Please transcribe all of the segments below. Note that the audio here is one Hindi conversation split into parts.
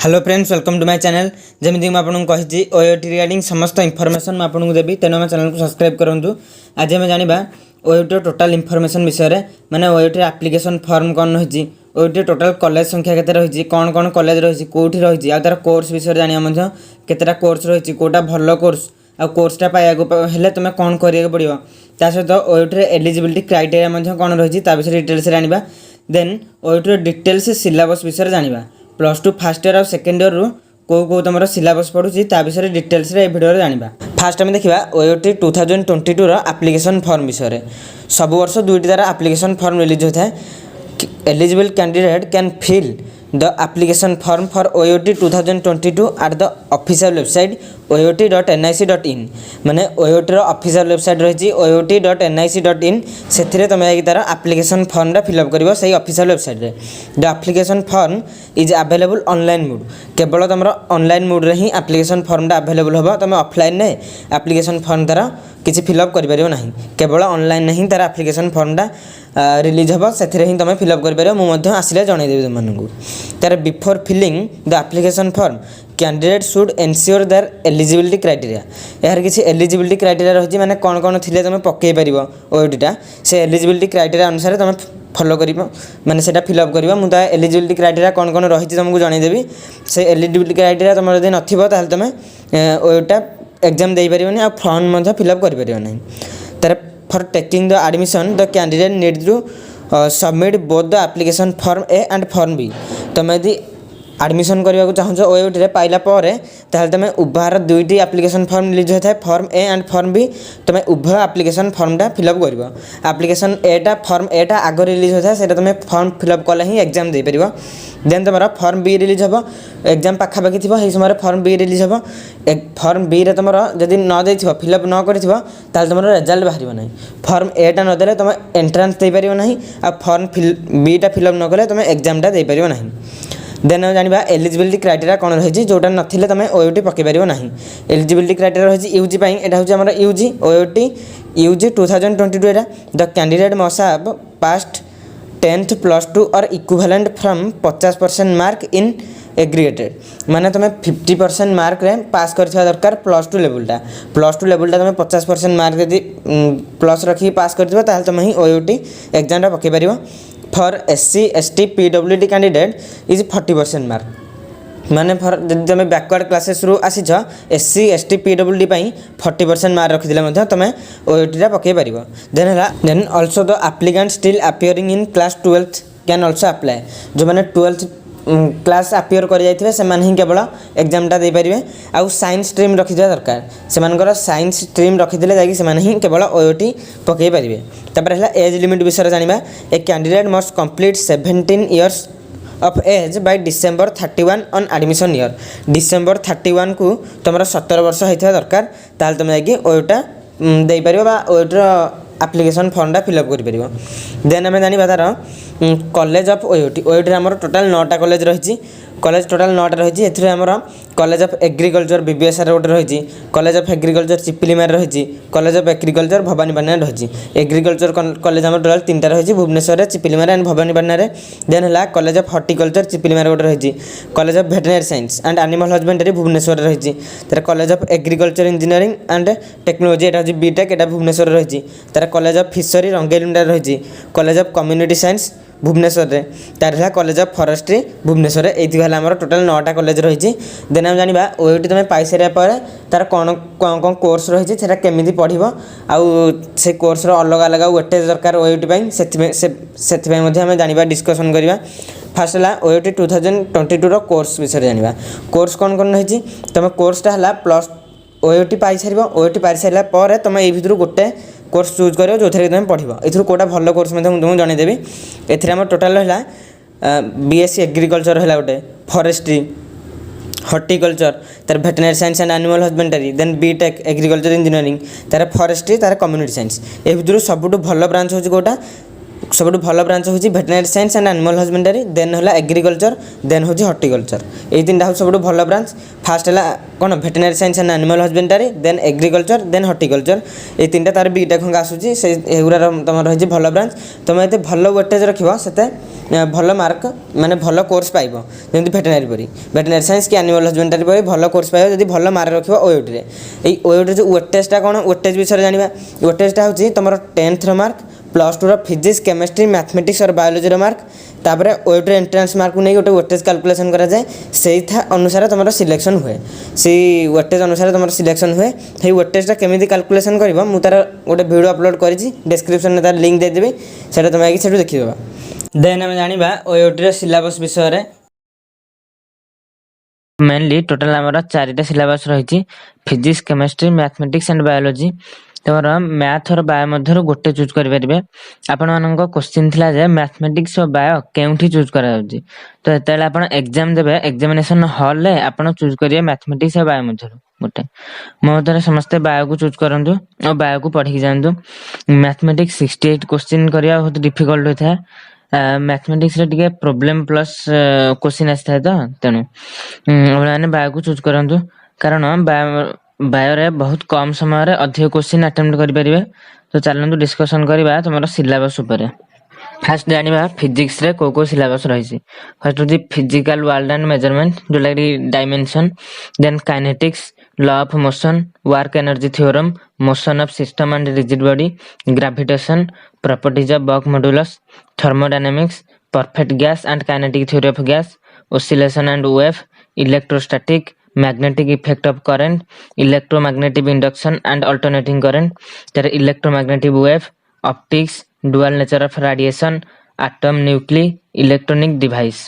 Hello friends welcome to my channel जमी मुझे कही ओयोटी रिगार्डिंग समस्त इनफॉरमेशन मुझे देवी तेणु आम चैनल को सब्सक्राइब करूँ। आज आम जाना ओयोटी टोटाल इनफॉरमेशन विषय में मैंने ओयोटी एप्लिकेशन फॉर्म कौन रही ओयोटी टोटाल कॉलेज संख्या के रही कौन कौन कॉलेज रही कौटी रही आ तार कोर्स विषय जाना केतटा कोर्स रही कौटा भल कोर्स आ कोर्सटा पाइबा तुम कौन करा पड़ो ता सहित ओयोटी एलिजिबिलिटी क्राइटेरिया कौन रही विषय डिटेल्स जाना देन ओयोटी डिटेल्स सिलेबस विषय जाना प्लस टू फास्ट इयर और सेकेंड इयर रु कौ तुम सिलेबस पढ़ुची ता विषय डिटेल्स भिडियो जाना। फास्ट आम देखा ओयोटी 2022 एप्लिकेशन फॉर्म विषय सब वर्ष दुईटी तार एप्लिकेशन फॉर्म रिलीज होता है। Eligible candidate can fill the application form for OUAT 2022 at the official website oyot.nic.in माने ओयोटी ऑफिशियल वेबसाइट रही oyot.nic.in से तुम तार एप्लिकेशन फॉर्म फिलअप कर सही ऑफिशियल वेबसाइट रे। The application form is available online mode केवल तुम ऑनलाइन मोड रे ही एप्लिकेशन फॉर्मटा अवेलेबल हम तुम ऑफलाइन ने एप्लिकेशन फॉर्म तार किसी फिलअप कर ना केवल ऑनलाइन ही तार एप्लिकेशन फॉर्मटा रिलीज हम से ही तुम फिलअप कर मुझे आसिले जनईदेवी तुमको तार before filling the application form candidate should ensure their eligibility criteria यार किसी एलिजिबिलिटी क्राइटेरिया रही मैंने कौन कौन थी तुम पकई पार ओयोटीटा से एलिजिबिलिटी क्राइटेरिया अनुसार तुम फॉलो कर मैंने से फिलअप कर मुझे एलिजिबिलिटी क्राइटेरिया कौन कौन रही तुमको जनईदेवी से एलिजिबिलिटी क्राइटेरिया तुम जब ना तुम ओयोटा एग्जाम दे पार आ फॉर्म फिलअप कर तार for taking the admission the candidate need to submit both the application form A and form B तुम यदि एडमिशन करने को चाहो ओयोटी पाइला तुम उभयर दुईटी एप्लिकेशन फॉर्म रिलीज होता है form A and form B तुम उभय एप्लिकेशन फॉर्मटा फिलअप कर एप्लिकेशन एटा फॉर्म एटा आग रिलीज होता है से तुम फॉर्म फिलअप कले ही एग्जाम दे पार देन तुम फॉर्म बी रिलीज हम एग्जाम पाखापाखि थी समय फॉर्म बी रिलीज हम फॉर्म बी रे तुम जदि न दे फिलअप न कर तुम रिजल्ट बाहर ना फॉर्म एटा नदेले तुम एंट्रांस दे पार ना आ फॉर्म बीटा फिलअप न कले तुम एग्जामटा दे पार ना। देन जाना एलिजिबिलिटी क्राइटेरिया कौन रही जोटा नथिले तुम ओयोटी पकई पार ना एलिजिबिलिटी क्राइटेरिया रही यूजी यहाँ हूँ आम UG ओयोटी UG 2022 Etah the candidate must have past 10th +2 और equivalent from 50% mark in aggregated माने तुम 50% मार्क रे पास कर दरकार +2 लेवलटा तुम 50% मार्क यदि प्लस रखी पास कर तुम ही ओयोटी एग्जामटा पकई पार। For SC ST PWD candidate is 40% mark माने फॉर जब तुम बैकवर्ड क्लासेस रु आसीच SC ST PWD 40% मार्क रखिले तुम ओयोटीटा पकई पार। Then also the applicant still appearing in class 12th can also apply जो मैंने 12th क्लास अपीयर कर जाइए से ही केवल एग्जामटा दे पारे आउ साइंस स्ट्रीम रखी दरकार से साइंस स्ट्रीम रखीदे ही केवल ओयोटी पकई पारे। तापर है एज लिमिट विषय जाना a candidate must complete 17 years of age by December 31 on admission year December 31 को तुम 17 वर्ष होता दरकार ताल तुम जाकि ओयोटा दे पार ओयोटर एप्लिकेशन फॉर्मटा फिलअप कर। देन आम जाना तार कॉलेज ऑफ ओयोटी आमर टोटाल 9टा कॉलेज रही कॉलेज टोटाल 9टा रही एमर कॉलेज ऑफ एग्रीकल्चर बीबीएसआर गोटे रही कॉलेज ऑफ एग्रीकल्चर चिपिलीमार रही कॉलेज ऑफ एग्रीकल्चर भवानीपाटना रही एग्रीकल्चर कॉलेज आम टोटाल 3टा रही भुवनेश्वर चिपिलीमार एंड भवानीपाटना देन है कॉलेज ऑफ हॉर्टिकल्चर चिपिलीमार गोटे रही college of veterinary science and animal husbandry Bhubaneswar रही तार college of agriculture engineering and technology यहाँ हूँ बीटेक यहाँ भुवनेश्वर रही तार कॉलेज ऑफ फिशरी रंगेलुंडा रही college of community science Bhubaneswar तार है कॉलेज ऑफ फॉरेस्ट्री भुवनेश्वर ये आम टोटाल 9टा कॉलेज रही। देन हम जाना ओयोटी तुम पाई सारा तार कौन कौन कौन कोर्स रही है केमी पढ़ आउ से कोर्स अलग अलग वेटेज दरकार ओयोटी से आम जाना डिस्कसन करवा। फास्ट है ओयोटी 2022 कोर्स विषय जाना कोर्स कौन कौन रही तुम कोर्सटा है प्लस ओयोटी पाई सार ओयोटी पाई सारा तुम ये भर गोटे कोर्स चूज कर जो तुम पढ़ ए कौटा भल कोर्स तुमको जनईदेवी एम टोटाल है BSc एग्रीकल्चर है गोटे फॉरेस्ट्री हॉर्टिकल्चर तार veterinary science and animal husbandry then B Tech agriculture engineering तार फॉरेस्ट्री तार कम्युनिटी साइंस ए भर सब भल ब्रांच हूँ कौटा सब भल ब्रांच हूँ veterinary science and animal husbandry then है एग्रीकल्चर देन हूँ हर्टिकल्चर यही तीन हूँ सब भल ब्रांच फास्ट है कौन veterinary science and animal husbandry then agriculture then horticulture ये तीन तार बीटा खंग आसूसी से तुम रही भल ब्रांच तुम ये भल वेटेज रखो से भल मार्क माने भल कोर्स पाइब जमी भेटेनारी परी भेटेनारी साइंस कि एनिमल हजबेंडरी परी भल कोर्स पाइब जब भल मार्क रखो ओयूटी ये ओयूटी जो वेटेजटा कौन वेटेज विषय जाना वेटेजटा हूँ तुम 10th mark +2 physics chemistry mathematics और बायोलोजी मार्क तापर ओयूटी एंट्रांस मार्क को नहीं गोटे वेटेज कैलकुलेशन कराए से अनुसार तुम सिलेक्शन हुए से वेटेज अनुसार तुम सिलेक्शन हुए से वेटेजटा केमी कैलकुलेशन कर तार गोटे वीडियो अपलोड कर डिस्क्रिप्शन में तार लिंक देदेवी से तुम आगे से देखिए देन आम जाना ओयूटी सिलेबस विषय मेनली टोटाल आमर 4टा सिलेबस रही physics chemistry mathematics and biology तुम मैथ और बायो मध्य गोटे चूज करेंगे आपण मान क्वेश्चन थिला जे मैथमेटिक्स और बायो केउठी चूज करा तो जेतेले आपण एग्जाम देबे एग्जामिनेशन हॉल रे आपण चूज करिए मैथमेटिक्स और बायो मध्य गोटे मो मत समस्ते बायो को चूज करंतु और बायो को पढ़ी जांतु मैथमेटिक्स 68 क्वेश्चन करिया बहुत डिफिकल्ट होता है मैथमेटिक्स रे टिके प्रॉब्लम प्लस क्वेश्चन आस्था तो तेणु मैंने बायो को चूज करंतु कारण बायो रे बहुत कम समय रे अधिक क्वेश्चन अटेम्प्ट करि परिबे तो चलंतु डिस्कशन करबा तुमरो सिलेबस ऊपर फास्ट जानिबा फिजिक्स रे को सिलेबस रही फर्स्ट होची फिजिकल वर्ल्ड एंड मेजरमेंट जो लागी dimension then kinetics law of motion work energy theorem motion of system and rigid body gravitation properties of bulk modulus thermodynamics perfect gas and kinetic theory of gas oscillation and wave electrostatic magnetic effect of current electromagnetic induction and alternating current there electromagnetic wave optics dual nature of radiation atom nuclei electronic device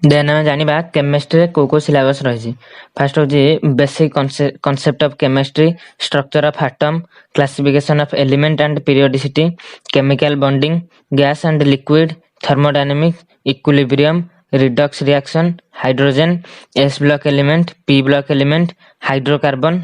then आम जाना केमिस्ट्री को सिलेबस रही फास्ट हूँ basic concept of chemistry structure of atom classification of element and periodicity chemical bonding gas and liquid thermodynamics equilibrium redox reaction hydrogen s block element p block element hydrocarbon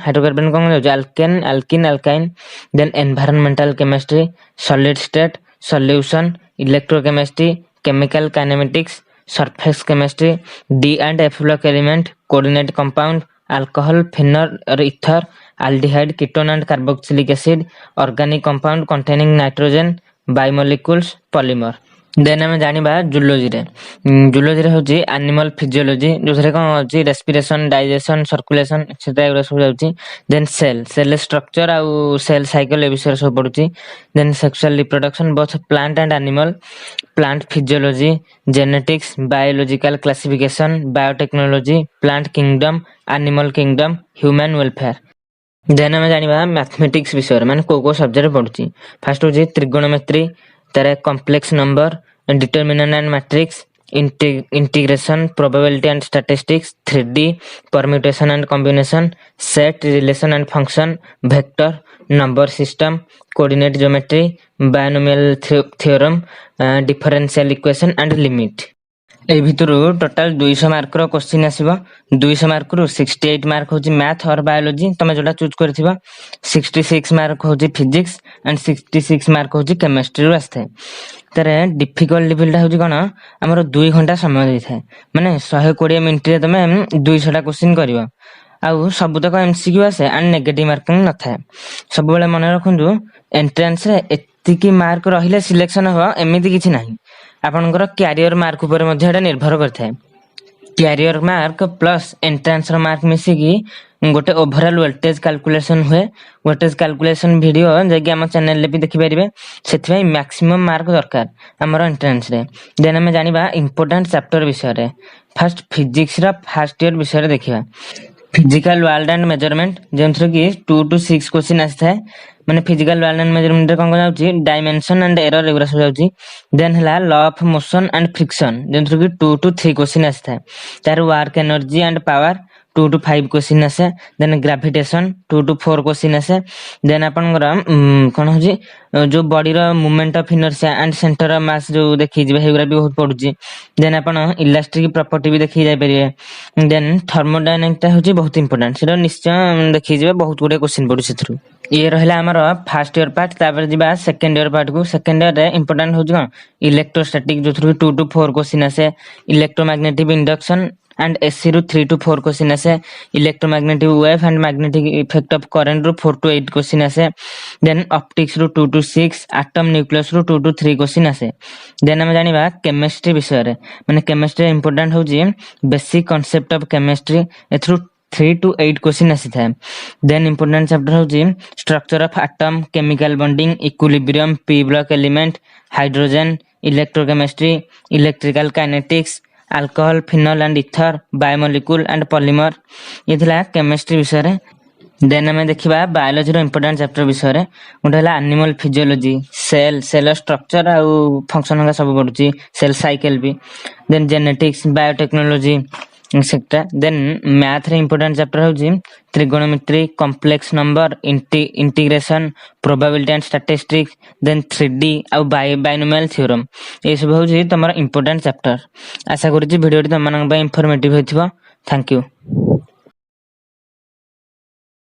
कौन हो alkane alkene alkyne then environmental chemistry solid state solution electrochemistry chemical kinematics surface chemistry d and f block element coordinate compound alcohol phenol और ether aldehyde ketone and carboxylic acid organic compound containing nitrogen biomolecules polymer then आम जाना जूलोजी जूलोजी हूँ एनिमल फिजियोलॉजी जो कौन होची रेस्पिरेशन डाइजेशन सर्कुलेशन एक्सेट्रा सब जाऊँगी देन सेल स्ट्रक्चर आउ सेल साइकिल ए विषय सब पढ़ुची then sexual reproduction both plant and animal plant physiology genetics biological classification biotechnology plant kingdom animal kingdom human welfare then आम जाना मैथमेटिक्स विषय माने को सब्जेक्ट पढ़ुची फास्ट हूँ त्रिगोनोमेट्री तार complex number determinant and matrix integration probability and statistics 3D permutation and combination set relation and function vector number system coordinate geometry binomial theorem differential equation and limit ए भितर टोटाल 200 मार्क रो क्वेश्चन आसीबो 200 मार्क रो 68 मार्क होची मैथ और बायोलॉजी तमे जोटा चूज करथिबा 66 मार्क होची फिजिक्स एंड 66 मार्क होची केमिस्ट्री रो आस्थे तारे डिफिकल्ट लेवल होची कोन हमर 2 घंटा समय दै थाए माने 120 मिनिट रे तमे 200 टा क्वेश्चन करबो आउ सब तक एमसीक्यू आसे एंड नेगेटिव मार्किंग न थाए सब बेले मन रखंदु एंट्रेंस रे एतिकी मार्क रहिले सिलेक्शन हो एमिति किछि नाही आपनकर कैरियर मार्क ऊपर मध्ये एटा निर्भर करथाय कैरियर मार्क प्लस एंट्रेंस रो मार्क मिसिकी गोटे ओवरऑल वोल्टेज कैलकुलेशन हुए वोल्टेज कैलकुलेशन वीडियो जे हम चैनल ले भी देखि परिबे सेथि मैक्सिमम मार्क दरकार हमर एंट्रेंस रे देन हम जानिबा इंपोर्टेंट चैप्टर विषय रे फर्स्ट फिजिक्स रा फर्स्ट ईयर विषय रे देखिबा फिजिकल वर्ल्ड एंड मेजरमेंट जेंथर की 2 to 6 क्वेश्चन आस्था है माने फिजिकल वर्ल्ड एंड मेजरमेंट रे कोन जाउची डायमेंशन एंड एरर एगुरा सब जाउची देन हला law of motion and friction जेंथर की 2 to 3 क्वेश्चन आस्था है तार work energy and power 2 to 5 question आसे देन ग्रेविटेशन 2 to 4 क्वेश्चन आसे देन आपनकर कोन होजी जो बॉडी रो movement of inertia and centre of mass जो देखि जिवे हेगुरा भी बहुत पडुची देन आपन इलास्टिक प्रॉपर्टी भी देखि जाय परिबे देन थर्मोडायनामिक्स होजी बहुत इंपोर्टेंट सेटा निश्चय देखि जिवे बहुत गुडे क्वेश्चन पडु सेथरु ये रहा आमर फास्ट इयर पार्ट तापर जी सेकेंड इयर पार्ट को सेकेंड इयर रे इंपोर्टेंट हो कौन इलेक्ट्रोस्टैटिक जो 2 to 4 क्वेश्चन आसे इलेक्ट्रोमैग्नेटिक इंडक्शन एंड एससी रु 3 to 4 क्वेश्चन आसे electromagnetic wave and magnetic effect of current रु 4 to 8 क्वेश्चन आसे देन ऑप्टिक्स रु 2 to 6 एटम न्यूक्लियस रु 2 to 3 क्वेश्चन आसे देन हम जानिबा केमिस्ट्री विषय रे माने केमिस्ट्री इंपोर्टेंट हो बेसिक कांसेप्ट ऑफ केमिस्ट्री एथ्रु 3 to 8 क्वेश्चन आसी था देन इंपोर्टेंट चैप्टर हो structure of atom chemical bonding equilibrium P block element hydrogen electrochemistry electrical kinetics alcohol phenol and ether biomolecule and polymer ये थिला केमिस्ट्री विषय रे देन हमें देखिबा बायोलॉजी रो इंपोर्टेंट चैप्टर विषय रे उठा हला एनिमल फिजियोलॉजी सेल स्ट्रक्चर आ फंक्शन का सब पढुची सेल साइकिल भी then genetics biotechnology etcetera then math रे इंपोर्टेंट चैप्टर हो trigonometry complex number integration probability and statistics then 3D आउ बाइनोमियल थ्योरम ये सब हो तमरा इंपोर्टेंट चैप्टर आशा करूची वीडियो तुम मानक इंफॉर्मेटिव होइथिबो थैंक यू।